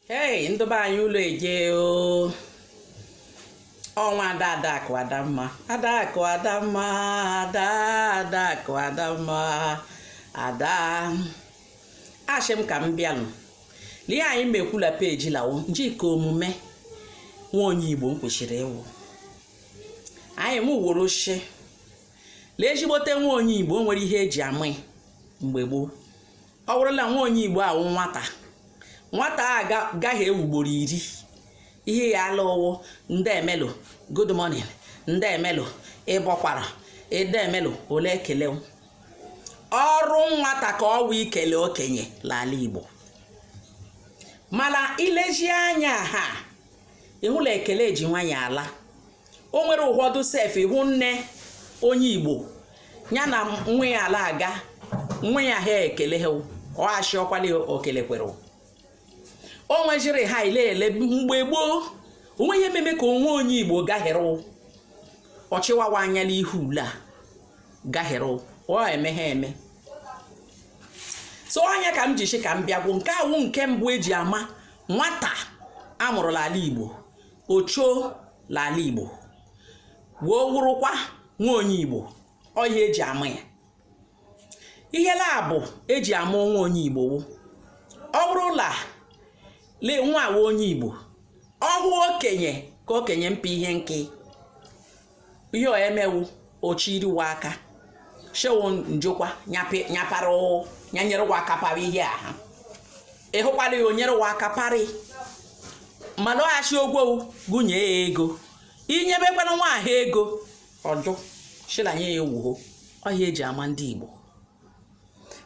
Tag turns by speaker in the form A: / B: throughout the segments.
A: Hey, ndị be anyị ụlọ eje o. Ọnwa Adakụ Adamma. Adakụ Adamma, Adakụ Adamma. Ada. Asị m ka m bịanụ. Lee anyị mekwula peji lawo. Njike omume nwa onye Igbo m kwesịrị ịwụ. Anyị mụ woro shi. Lee ezigbote nwa onye Igbo nwere ihe eji ama mgbe gboo. Ọ bụrụla nwa onye Igbo ahụ nwata a gaghị ewugboro 10 ihe ya alụwo ndị emelo good morning ndị emelo ịbọkwara ede emelo ole ekele ọrụ nwata ka ọ wụ ikele okenye n'ala Igbo mana ilezi anya ha ịhụla ekele ji nwanyị ala o nwere ụfọdụ sef ịhụ nne onye Igbo ya na nwa ya ala aga nwa ya ha ekele ha ọ achị ọkwali okele kwere o nwejiri ha ile mgbe gboo onwe ihe meme ka onwe onye Igbo gahere ọchịwawa anya n'ihu ule a gahere ọ emeghe eme so anya ka m jishi ka m bịagwo nke awụ nke mbụ eji ama nwata amụrụ n'ala Igbo ocho n'ala Igbo woo wụrụkwa nwa onye Igbo ọ ihe eji ama ya ihe labụ eji ama nwa onye Igbo ọ bụrụla lee nwa awa onye Igbo ọhụ okenye ka okenye mpa ihe nke ihe o emewu ochiriwa aka shewo njokwa nyapara nyanyerewa aka para ihe aha ịhụkwara ya onyerewa aka parị mana ọ achị ogwo gụnye ya ego inyebekwana nwa ahụ ego ọjụ shilanye ya ewuho ọhịa eji ama ndị Igbo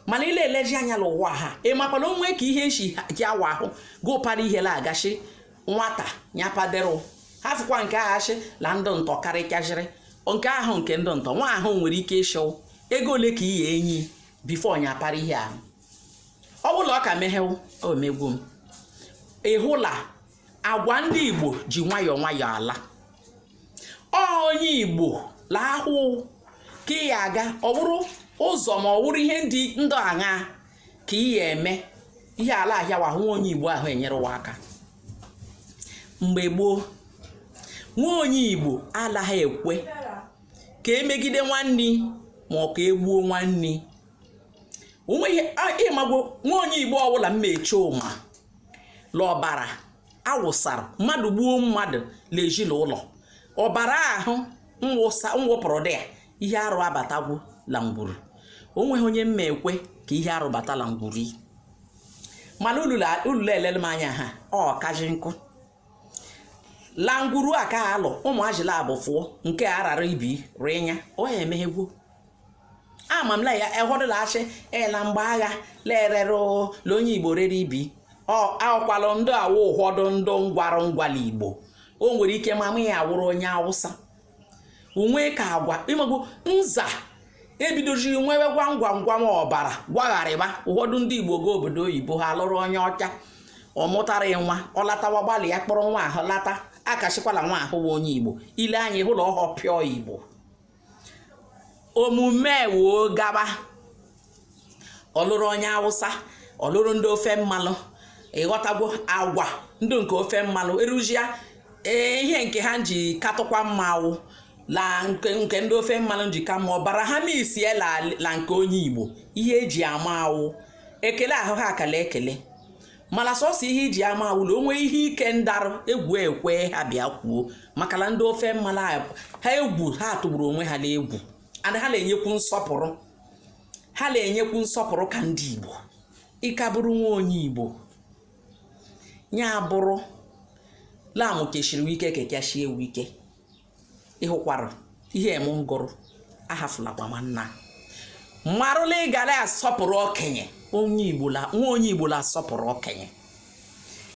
A: mana ile eleji anya n'ụwa ha ịmakwana onwe ka ihe eshi ji awa ahụ gụpara ihe la agashi nwata nyapadero ha fụkwa nke aghachi la ndụ ntọ karịkajiri nke ahụ nke ndụ ntọ nwa ahụ nwere ike ịshụ ego ole ka ihe enyi bifo nyapara ihe ahụ ọ bụla ọ ka meghewu o megwu m ịhụla agwa ndị Igbo ji nwayọọ nwayọọ ala onye Igbo la ahụ ka ị ya aga ọ bụrụ ụzọ ma ọ wụrụ ihe ndị ndụ aṅa ka ị ya eme ihe ala ahịa wahụ onye Igbo ahụ enyerewa aka mgbe gboo nwa onye Igbo alaghị ekwe ka emegide nwanne ma ọ ka egbuo nwanne onweghị ịmagbo nwa onye Igbo ọbụla mmeche ụma lọbara awụsara mmadụ gbuo mmadụ n'ezinụlọ ọbara ahụ mwụpụrụ dị ya ihe arụ abatagwo la ngwuru onweghị onye mma ekwe ka ihe arụ batala ngwuru mana ulule elele m anya ha ọ kaji nkụ la ngwuru a ka alụ ụmụ ajịla abụfụọ nke arara ibi rịnya ọ ya emeghegwo amamla ya ehọdụla achị ela mgbe agha lerere la onye Igbo rere ibi akwalụ ndị awụ ụfọdụ ndụ ngwarụ ngwala Igbo o nwere ike mama ya awụrụ onye Awụsa onwe ka agwa ịmagbo nza ebidoziri nwewe gwangwa ọbara gwagharịba ụfọdụ ndị Igbo go obodo oyibo ha lụrụ onye ọcha ọ mụtara nwa ọ latawa gbalị ya kpọrọ nwa ahụ lata akashikwala nwa ahụ onye Igbo ile anya hụlọ ọhọ pịọ Igbo omume woo gaba ọlụrụ onye Awụsa ọlụrụ ndị ofe mmalụ ịghọtagwo agwa ndị nke ofe mmalụ erujia ihe nke ha ji katụkwa mmanwụ la nke ndị ofe mmanụ njika ma ọbara ha misie la nke onye Igbo ihe eji ama awụ ekele ahụ ha akala ekele mana sọsọ ihe iji ama awụla onwe ihe ike ndarụ egwu ekwe ha bịa kwuo maka na ndị ofe mmanụ ha egwu ha tụgburu onwe ha n'egwu and ha na-enyekwu nsọpụrụ ka ndị Igbo ịka bụrụ nwa onye Igbo nya bụrụ lamụ kechiri wike kekashie wike ịhụkwara ihe emu ngụrụ ahafulakwa nwanna marụla ị gara asọpụrụ okenye nwa onye Igbo la asọpụrụ okenye